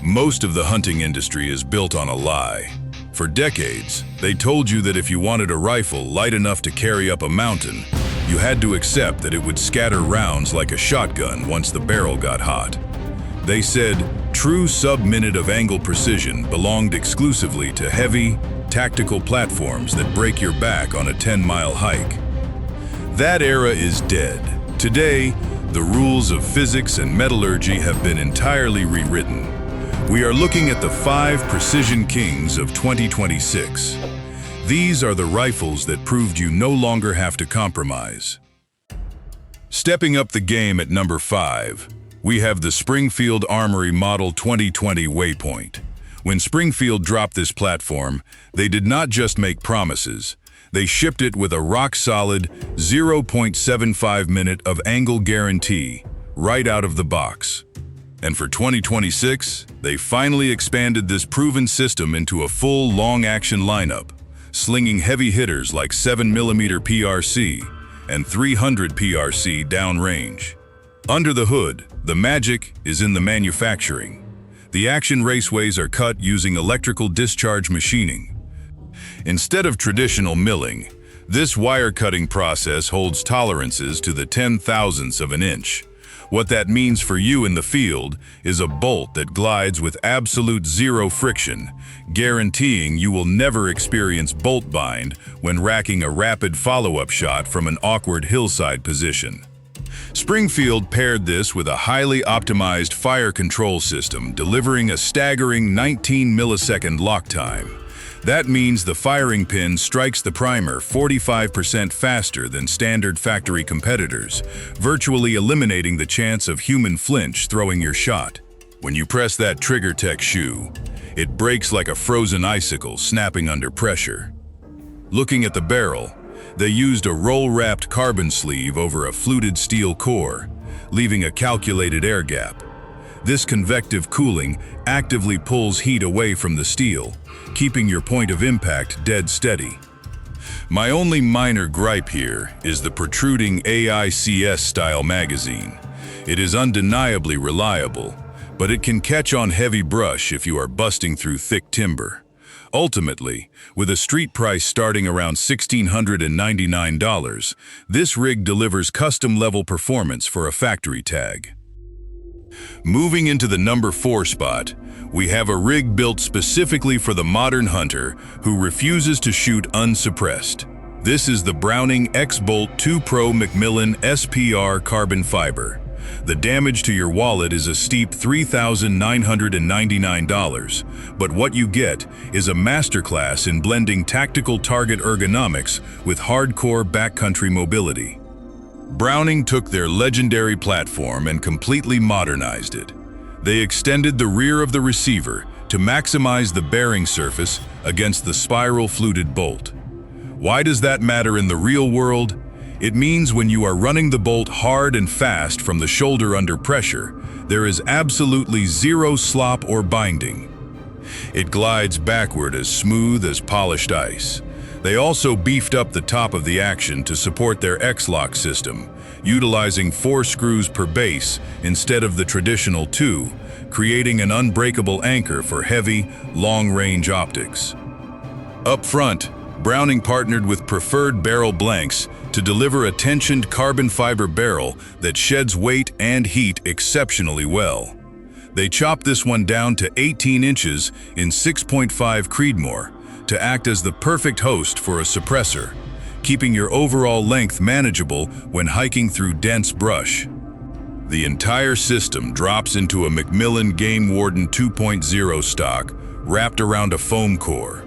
Most of the hunting industry is built on a lie. For decades, they told you that if you wanted a rifle light enough to carry up a mountain, you had to accept that it would scatter rounds like a shotgun once the barrel got hot. They said true sub-minute of angle precision belonged exclusively to heavy, tactical platforms that break your back on a 10-mile hike. That era is dead. Today, the rules of physics and metallurgy have been entirely rewritten. We are looking at the 5 precision kings of 2026. These are the rifles that proved you no longer have to compromise. Stepping up the game at number 5, we have the Springfield Armory Model 2020 Waypoint. When Springfield dropped this platform, they did not just make promises. They shipped it with a rock-solid 0.75 minute of angle guarantee right out of the box. And for 2026, they finally expanded this proven system into a full long-action lineup, slinging heavy hitters like 7mm PRC and 300 PRC downrange. Under the hood, the magic is in the manufacturing. The action raceways are cut using electrical discharge machining. Instead of traditional milling, this wire cutting process holds tolerances to the 10,000ths of an inch. What that means for you in the field is a bolt that glides with absolute zero friction, guaranteeing you will never experience bolt bind when racking a rapid follow-up shot from an awkward hillside position. Springfield paired this with a highly optimized fire control system, delivering a staggering 19-millisecond lock time. That means the firing pin strikes the primer 45% faster than standard factory competitors, virtually eliminating the chance of human flinch throwing your shot. When you press that trigger tech shoe, it breaks like a frozen icicle snapping under pressure. Looking at the barrel, they used a roll-wrapped carbon sleeve over a fluted steel core, leaving a calculated air gap. This convective cooling actively pulls heat away from the steel, keeping your point of impact dead steady. My only minor gripe here is the protruding AICS-style magazine. It is undeniably reliable, but it can catch on heavy brush if you are busting through thick timber. Ultimately, with a street price starting around $1,699, this rig delivers custom-level performance for a factory tag. Moving into the number 4 spot, we have a rig built specifically for the modern hunter who refuses to shoot unsuppressed. This is the Browning X-Bolt 2 Pro Macmillan SPR carbon fiber. The damage to your wallet is a steep $3,999, but what you get is a masterclass in blending tactical target ergonomics with hardcore backcountry mobility. Browning took their legendary platform and completely modernized it. They extended the rear of the receiver to maximize the bearing surface against the spiral fluted bolt. Why does that matter in the real world? It means when you are running the bolt hard and fast from the shoulder under pressure, there is absolutely zero slop or binding. It glides backward as smooth as polished ice. They also beefed up the top of the action to support their X-Lock system, utilizing 4 screws per base instead of the traditional 2, creating an unbreakable anchor for heavy, long-range optics. Up front, Browning partnered with Preferred Barrel Blanks to deliver a tensioned carbon fiber barrel that sheds weight and heat exceptionally well. They chopped this one down to 18 inches in 6.5 Creedmoor to act as the perfect host for a suppressor, keeping your overall length manageable when hiking through dense brush. The entire system drops into a Macmillan Game Warden 2.0 stock wrapped around a foam core.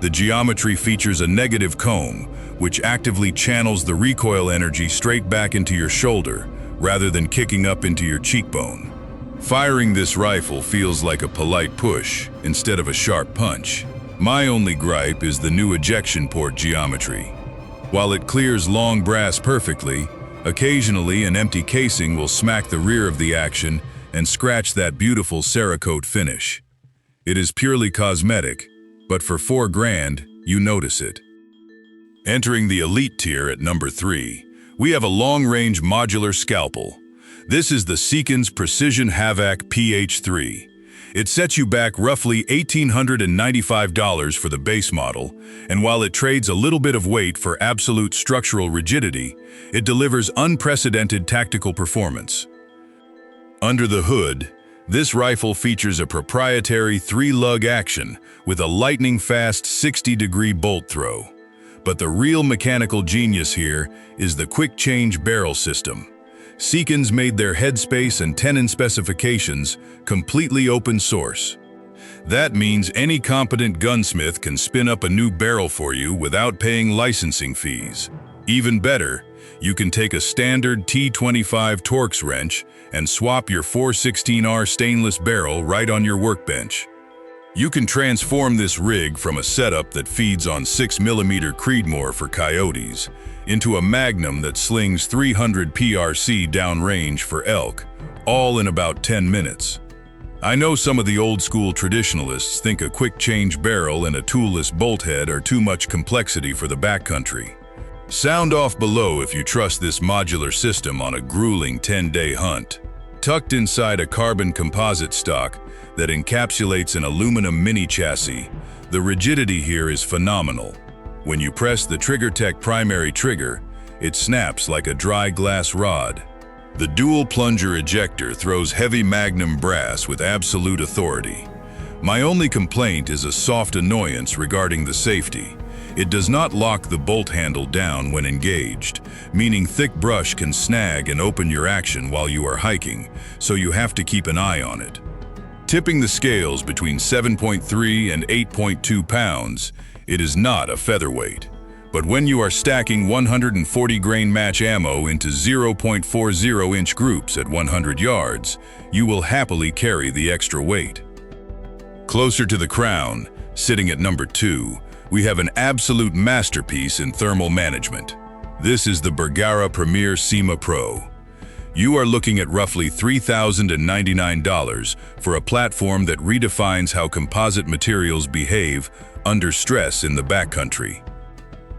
The geometry features a negative comb, which actively channels the recoil energy straight back into your shoulder, rather than kicking up into your cheekbone. Firing this rifle feels like a polite push instead of a sharp punch. My only gripe is the new ejection port geometry. While it clears long brass perfectly, occasionally an empty casing will smack the rear of the action and scratch that beautiful Cerakote finish. It is purely cosmetic, but for $4,000, you notice it. Entering the elite tier at number 3, we have a long-range modular scalpel. This is the Seekins Precision Havak PH3. It sets you back roughly $1,895 for the base model, and while it trades a little bit of weight for absolute structural rigidity, it delivers unprecedented tactical performance. Under the hood, this rifle features a proprietary 3-lug action with a lightning-fast 60-degree bolt throw. But the real mechanical genius here is the quick-change barrel system. Seekins made their headspace and tenon specifications completely open source. That means any competent gunsmith can spin up a new barrel for you without paying licensing fees. Even better, you can take a standard T25 Torx wrench and swap your 416R stainless barrel right on your workbench. You can transform this rig from a setup that feeds on 6mm Creedmoor for coyotes into a Magnum that slings 300 PRC downrange for elk, all in about 10 minutes. I know some of the old-school traditionalists think a quick-change barrel and a toolless bolt head are too much complexity for the backcountry. Sound off below if you trust this modular system on a grueling 10-day hunt. Tucked inside a carbon composite stock that encapsulates an aluminum mini chassis, the rigidity here is phenomenal. When you press the TriggerTech primary trigger, it snaps like a dry glass rod. The dual plunger ejector throws heavy magnum brass with absolute authority. My only complaint is a soft annoyance regarding the safety. It does not lock the bolt handle down when engaged, meaning thick brush can snag and open your action while you are hiking, so you have to keep an eye on it. Tipping the scales between 7.3 and 8.2 pounds, it is not a featherweight. But when you are stacking 140 grain match ammo into 0.40-inch groups at 100 yards, you will happily carry the extra weight. Closer to the crown, sitting at number 2, we have an absolute masterpiece in thermal management. This is the Bergara Premier Cima Pro. You are looking at roughly $3,099 for a platform that redefines how composite materials behave under stress in the backcountry.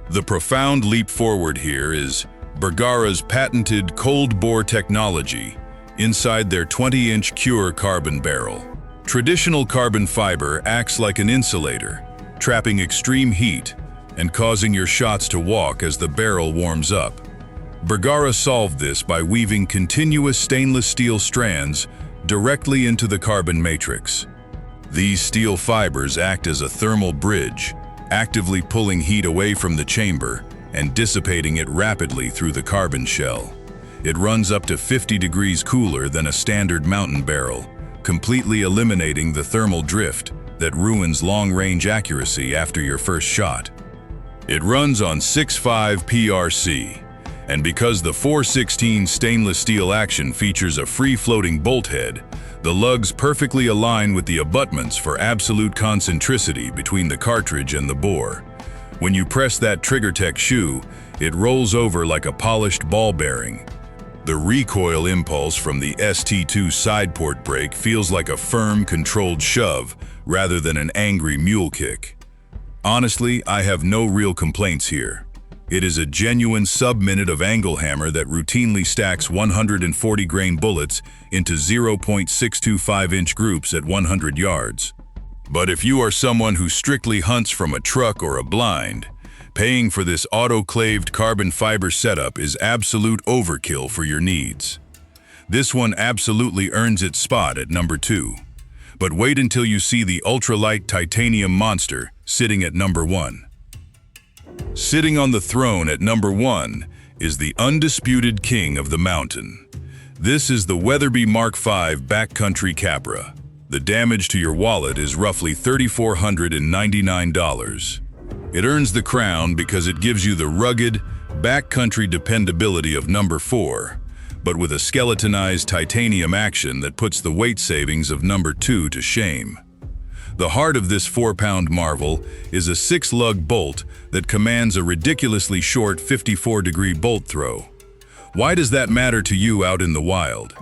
The profound leap forward here is Bergara's patented cold bore technology inside their 20-inch Cure carbon barrel. Traditional carbon fiber acts like an insulator, trapping extreme heat and causing your shots to walk as the barrel warms up. Bergara solved this by weaving continuous stainless steel strands directly into the carbon matrix. These steel fibers act as a thermal bridge, actively pulling heat away from the chamber and dissipating it rapidly through the carbon shell. It runs up to 50 degrees cooler than a standard mountain barrel, completely eliminating the thermal drift that ruins long-range accuracy after your first shot. It runs on 6.5 PRC, and because the 416 stainless steel action features a free-floating bolt head, the lugs perfectly align with the abutments for absolute concentricity between the cartridge and the bore. When you press that TriggerTech shoe, it rolls over like a polished ball bearing. The recoil impulse from the ST2 side port brake feels like a firm, controlled shove rather than an angry mule kick. Honestly, I have no real complaints here. It is a genuine sub-minute of angle hammer that routinely stacks 140 grain bullets into 0.625-inch groups at 100 yards. But if you are someone who strictly hunts from a truck or a blind, paying for this autoclaved carbon fiber setup is absolute overkill for your needs. This one absolutely earns its spot at number 2. But wait until you see the ultralight titanium monster sitting at number 1. Sitting on the throne at number 1 is the undisputed king of the mountain. This is the Weatherby Mark V Backcountry Capra. The damage to your wallet is roughly $3,499. It earns the crown because it gives you the rugged, backcountry dependability of number 4, but with a skeletonized titanium action that puts the weight savings of number 2 to shame. The heart of this 4-pound marvel is a 6-lug bolt that commands a ridiculously short 54-degree bolt throw. Why does that matter to you out in the wild?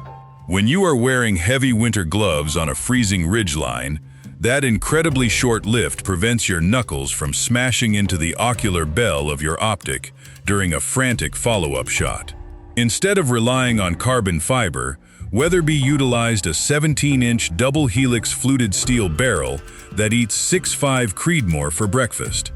When you are wearing heavy winter gloves on a freezing ridgeline, that incredibly short lift prevents your knuckles from smashing into the ocular bell of your optic during a frantic follow-up shot. Instead of relying on carbon fiber, Weatherby utilized a 17-inch double helix fluted steel barrel that eats 6.5 Creedmoor for breakfast.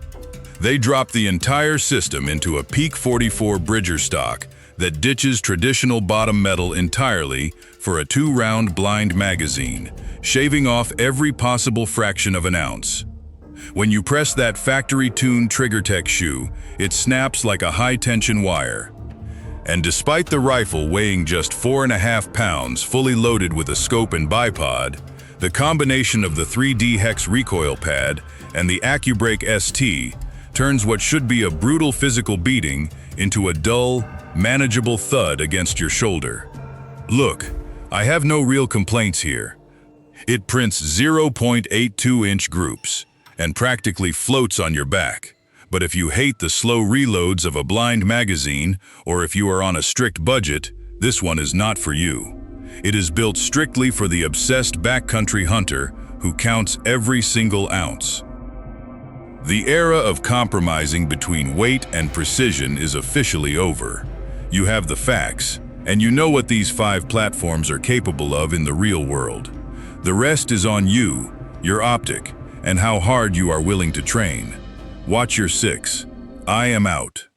They dropped the entire system into a Peak 44 Bridger stock that ditches traditional bottom metal entirely for a 2-round blind magazine, shaving off every possible fraction of an ounce. When you press that factory-tuned TriggerTech shoe, it snaps like a high-tension wire. And despite the rifle weighing just 4.5 pounds fully loaded with a scope and bipod, the combination of the 3D hex recoil pad and the AccuBrake ST turns what should be a brutal physical beating into a dull, manageable thud against your shoulder. Look, I have no real complaints here. It prints 0.82-inch groups and practically floats on your back. But if you hate the slow reloads of a blind magazine, or if you are on a strict budget, this one is not for you. It is built strictly for the obsessed backcountry hunter who counts every single ounce. The era of compromising between weight and precision is officially over. You have the facts, and you know what these 5 platforms are capable of in the real world. The rest is on you, your optic, and how hard you are willing to train. Watch your 6. I am out.